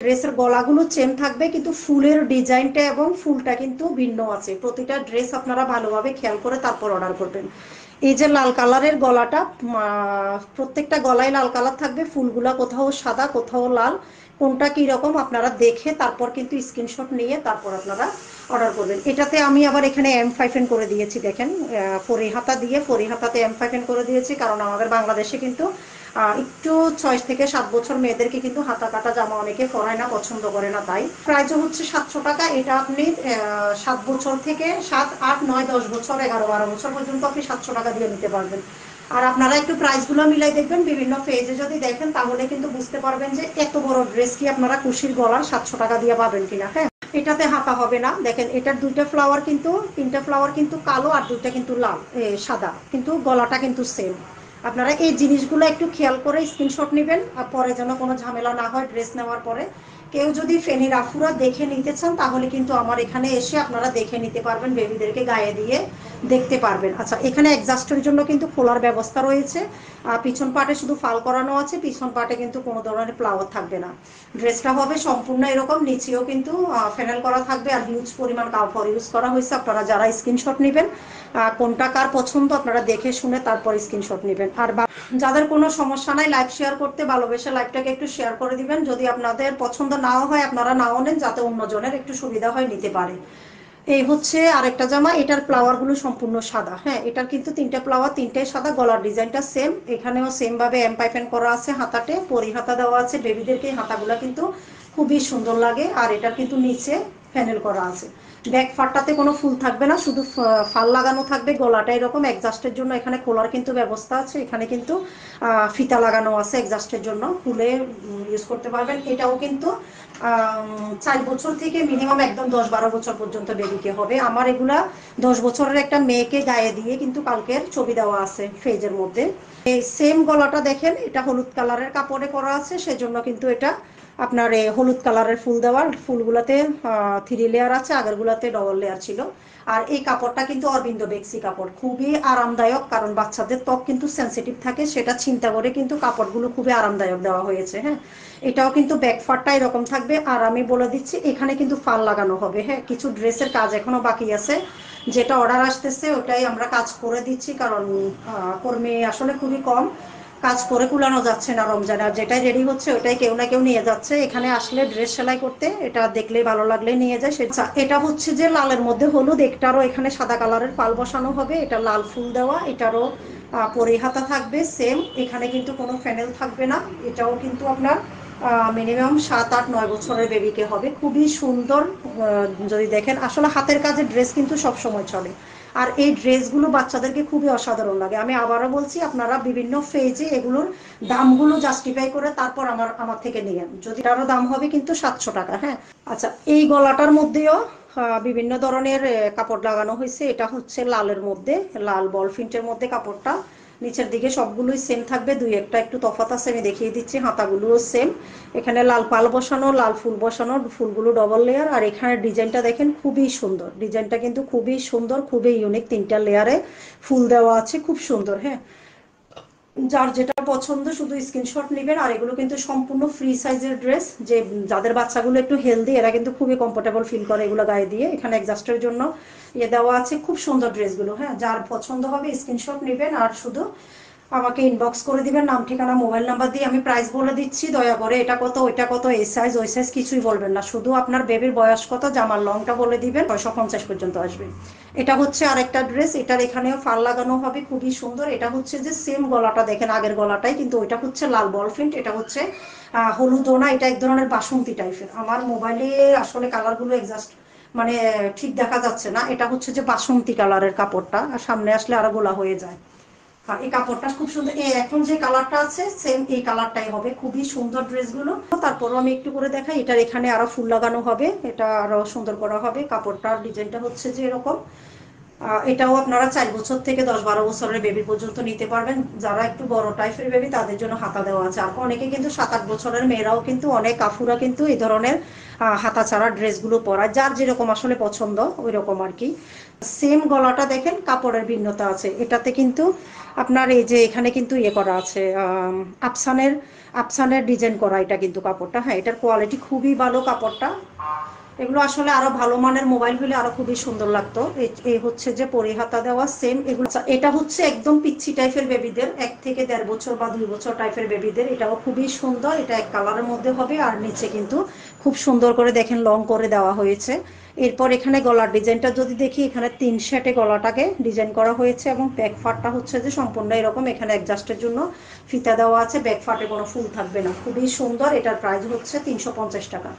ড্রেসের গলাগুলো সেম থাকবে, কিন্তু ফুলের ডিজাইনটা এবং ফুলটা কিন্তু ভিন্ন আছে। প্রতিটা ড্রেস আপনারা ভালোভাবে খেয়াল করে তারপর অর্ডার করবেন। এই যে লাল কালারের গলাটা, প্রত্যেকটা গলায় লাল কালার থাকবে, ফুলগুলা কোথাও সাদা কোথাও লাল, কোনটা কি রকম আপনারা দেখে তারপর কিন্তু স্ক্রিনশট নিয়ে তারপর আপনারা অর্ডার করবেন। এটাতে আমি আবার এখানে M5N করে দিয়েছি, দেখেন ফরি হাতা দিয়ে ফরি হাতাতে M5N করে দিয়েছি, কারণ আমাদের বাংলাদেশে কিন্তু একটু 6 থেকে 7 বছর মেয়েদেরকে কিন্তু হাতা কাটা জামা অনেকে পরায় না, পছন্দ করে না, তাই প্রাইস হচ্ছে 700 টাকা। এটা আপনি 7 বছর থেকে 7, 8, 9, 10 বছর, 11, 12 বছর পর্যন্ত আপনি 700 টাকা দিয়ে নিতে পারবেন। আর আপনারা একটু প্রাইসগুলো মিলাই দেখবেন, বিভিন্ন পেজে যদি দেখেন তাহলে কিন্তু বুঝতে পারবেন যে এত বড় ড্রেস কি আপনারা কুশির গলার 700 টাকা দিয়ে পাবেন কিনা। হ্যাঁ, এটাতে হাতা হবে না। দেখেন এটার দুইটা ফ্লাওয়ার কিন্তু, তিনটা ফ্লাওয়ার কিন্তু কালো আর দুইটা কিন্তু লাল, সাদা, কিন্তু গলাটা কিন্তু সেম। আপনারা এই জিনিসগুলো একটু খেয়াল করে স্ক্রিনশট নেবেন, আর পরে যেন কোনো ঝামেলা না হয় ড্রেস নেওয়ার পরে। কেউ যদি ফেনীর আফুরা দেখে নিতে চান তাহলে কিন্তু আমার এখানে এসে আপনারা দেখে নিতে পারবেন, বেবিদেরকে গায়ে দিয়ে দেখতে পারবেন। আচ্ছা, এখানে অ্যাডজাস্টের জন্য কিন্তু খোলার ব্যবস্থা রয়েছে। পিছন পাটে শুধু ফাল করানো আছে, পিছন পাটে কিন্তু কোনো ধরনের ফ্লাওয়ার থাকবে না। ড্রেসটা হবে সম্পূর্ণ এরকম, নিচেও কিন্তু ফেনাল করা থাকবে, আর হিউজ পরিমাণ কাপড় ইউজ করা হয়েছে। আপনারা যারা স্ক্রিনশট নেবেন, কোনটা কার পছন্দ আপনারা দেখে শুনে তারপর স্ক্রিনশট নেবেন। আর যাদের কোনো সমস্যা নাই লাইভ শেয়ার করতে, ভালোবেসে লাইভটাকে একটু শেয়ার করে দিবেন। যদি আপনাদের পছন্দ নাও হয় আপনারা নাও নেন, যাতে অন্যজনের একটু সুবিধা হয়, নিতে পারে। এই হচ্ছে আরেকটা জামা, এটার ফ্লাওয়ার গুলো সম্পূর্ণ সাদা। হ্যাঁ, এটার কিন্তু তিনটা ফ্লাওয়ার, তিনটাই সাদা, গলার ডিজাইনটা সেম, এখানেও সেম ভাবে M5N করা আছে, হাতাতে পরি হাতা দেওয়া আছে। বেবিদেরকে হাতাগুলা কিন্তু খুবই সুন্দর লাগে। আর এটার কিন্তু নিচে প্যানেল করা আছে। ব্যাক পার্টটাতে কোনো ফুল থাকবে না, শুধু ফাল লাগানো থাকবে। গলাটা এরকম, এক্সাস্টের জন্য এখানে খোলার কিন্তু ব্যবস্থা আছে। এখানে কিন্তু ফিতা লাগানো আছে এক্সাস্টের জন্য, খুলে ইউজ করতে পারবেন। এটাও কিন্তু 4 বছর থেকে মিনিমাম একদম 10-12 বছর পর্যন্ত বেবিকে হবে। আমার এগুলা 10 বছরের একটা মেয়েকে গায়ে দিয়ে কিন্তু কালকের ছবি দেওয়া আছে ফেজের মধ্যে। এই সেম গলাটা দেখেন, এটা হলুদ কালারের কাপড়ে করা আছে, সেজন্য কিন্তু এটা আপনার হলুদ কালারের ফুল দেওয়ার, ফুলগুলাতে 3 লেয়ার আছে, আগেরগুলাতে ডবল লেয়ার ছিল। আর এই কাপড়টা কিন্তু অরবিন্দ বেক্সি কাপড়, খুবই আরামদায়ক, কারণ বাচ্চাদের ত্বক কিন্তু সেন্সিটিভ থাকে, সেটা চিন্তা করে কিন্তু কাপড়গুলো খুবই আরামদায়ক দেওয়া হয়েছে। হ্যাঁ, এটাও কিন্তু ব্যাকপার্টটা এরকম থাকবে। আর আমি বলে দিচ্ছি এখানে কিন্তু ফাল লাগানো হবে। হ্যাঁ, কিছু ড্রেসের কাজ এখনো বাকি আছে, যেটা অর্ডার আসতেছে ওটাই আমরা কাজ করে দিচ্ছি, কারণ কর্মী আসলে খুবই কম, কাজ করে কুলানো যাচ্ছে না রমজানে। আর যেটাই রেডি হচ্ছে ওটাই কেউ না কেউ নিয়ে যাচ্ছে। এখানে আসলে ড্রেস সেলাই করতে, এটা দেখলেই ভালো লাগলে নিয়ে যায়। সেটা এটা হচ্ছে যে লালের মধ্যে হলুদ, একটারও এখানে সাদা কালারের পাল বসানো হবে, এটা লাল ফুল দেওয়া, এটারও পরি হাতা থাকবে সেম। এখানে কিন্তু কোনো ফ্যানেল থাকবে না। এটাও কিন্তু আপনার মিনিমাম 7, 8, 9 বছরের বেবিকে হবে, খুবই সুন্দর। যদি দেখেন আসলে হাতের কাজের ড্রেস কিন্তু সব সময় চলে। আর এই ড্রেসগুলো বাচ্চাদেরকে খুবই অসাধারণ লাগে। আমি আবারও বলছি, আপনারা বিভিন্ন পেজে এগুলোর দামগুলো জাস্টিফাই করে তারপর আমার থেকে নিয়েন। যদি আরো দাম হবে কিন্তু 700 টাকা। হ্যাঁ, আচ্ছা, এই গলাটার মধ্যেও বিভিন্ন ধরনের কাপড় লাগানো হয়েছে। এটা হচ্ছে লালের মধ্যে, লাল বল প্রিন্টের মধ্যে কাপড়টা, নিচের দিকে সবগুলোই সেম থাকবে, দুই একটা একটু তফাৎ আছে, আমি দেখিয়ে দিচ্ছি। হাতাগুলোও সেম, এখানে লাল পাল বসানো, লাল ফুল বসানো, ফুলগুলো ডবল লেয়ার। আর এখানে ডিজাইনটা দেখেন, খুবই সুন্দর ডিজাইনটা, কিন্তু খুবই সুন্দর, খুবই ইউনিক, 3টা লেয়ারে ফুল দেওয়া আছে, খুব সুন্দর। হ্যাঁ, যার যেটা পছন্দ শুধু স্ক্রিনশট নেবেন। আর এগুলো কিন্তু সম্পূর্ণ ফ্রি সাইজের ড্রেস, যে যাদের বাচ্চাগুলো একটু হেলদি এরা কিন্তু খুবই কমফোর্টেবল ফিল করে এগুলো গায়ে দিয়ে। এখানে অ্যাডজাস্টের জন্য দেওয়া আছে, খুব সুন্দর ড্রেসগুলো। হ্যাঁ, যার পছন্দ হবে স্ক্রিনশট নেবেন, আর শুধু আমাকে ইনবক্স করে দিবেন, নাম ঠিকানা মোবাইল নাম্বার দিয়ে। আমি প্রাইস বলে দিচ্ছি, দয়া করে এটা কত ওইটা কত, এই সাইজ ওই সাইজ কিছুই বলবেন না, শুধু আপনার বেবির বয়স কত, জামার লংটা বলে দিবেন, 650 পর্যন্ত আসবে। এটা হচ্ছে আরেকটা ড্রেস, এটার এখানেও ফাল লাগানো হবে, খুবই সুন্দর। এটা হচ্ছে যে সেম গলাটা দেখেন আগের গলাটাই, কিন্তু ওইটা হচ্ছে লাল বল প্রিন্ট, এটা হচ্ছে হলুদও না, এটা এক ধরনের বাসন্তী টাইপের। আমার মোবাইলে আসলে কালারগুলো এক্সাস্ট মানে ঠিক দেখা যাচ্ছে না। এটা হচ্ছে যে বাসন্তী কালারের কাপড়টা, আর সামনে আসলে আরো গোলা হয়ে যায়। এই কাপড়টা খুব সুন্দর, এই এখন যে কালারটা আছে সেম এই কালারটাই হবে, খুবই সুন্দর ড্রেসগুলো। তারপরও আমি একটু করে দেখাই, এটার এখানে আরো ফুল লাগানো হবে, এটা আরো সুন্দর করা হবে। কাপড়টার ডিজাইনটা হচ্ছে যে এরকম, এটাও আপনারা 4 বছর থেকে 10-12 বছরের বেবি পর্যন্ত নিতে পারবেন। যারা একটু বড় টাইপের বেবি তাদের জন্য হাতা দেওয়া আছে। আর অনেকে কিন্তু 7-8 বছরের মেয়েরাও কিন্তু, অনেক কাফুরা কিন্তু এই ধরনের হাতা ছাড়া ড্রেসগুলো পরায়, যার যেরকম আসলে পছন্দ ওই রকম আর কি। সেম গলাটা দেখেন, কাপড়ের ভিন্নতা আছে এটাতে কিন্তু। আপনার এই যে এখানে কিন্তু ইয়ে করা আছে, আফসানের আফসানের ডিজাইন করা এটা কিন্তু কাপড়টা। হ্যাঁ, এটার কোয়ালিটি খুবই ভালো কাপড়টা। এগুলো আসলে আরো ভালো মানের মোবাইল হলে আরো খুবই সুন্দর লাগতো। এই হচ্ছে যে পরিহাতা দেওয়া সেম এগুলো। এটা হচ্ছে একদম পিচ্ছি টাইপের বেবিদের, 1 থেকে 1.5 বছর বা 2 বছর টাইপের বেবিদের। এটাও খুবই সুন্দর। এটা এক কালারের মধ্যে হবে, আর নিচে কিন্তু খুব সুন্দর করে দেখেন লং করে দেওয়া হয়েছে। এরপর এখানে গলার ডিজাইনটা যদি দেখি, এখানে 3 সেটে গলাটাকে ডিজাইন করা হয়েছে, এবং ব্যাক পার্টটা হচ্ছে যে সম্পূর্ণ এরকম। এখানে অ্যাডজাস্টের জন্য ফিতা দেওয়া আছে, ব্যাক পার্টে কোনো ফুল থাকবে না। খুবই সুন্দর। এটার প্রাইস হচ্ছে 350 টাকা।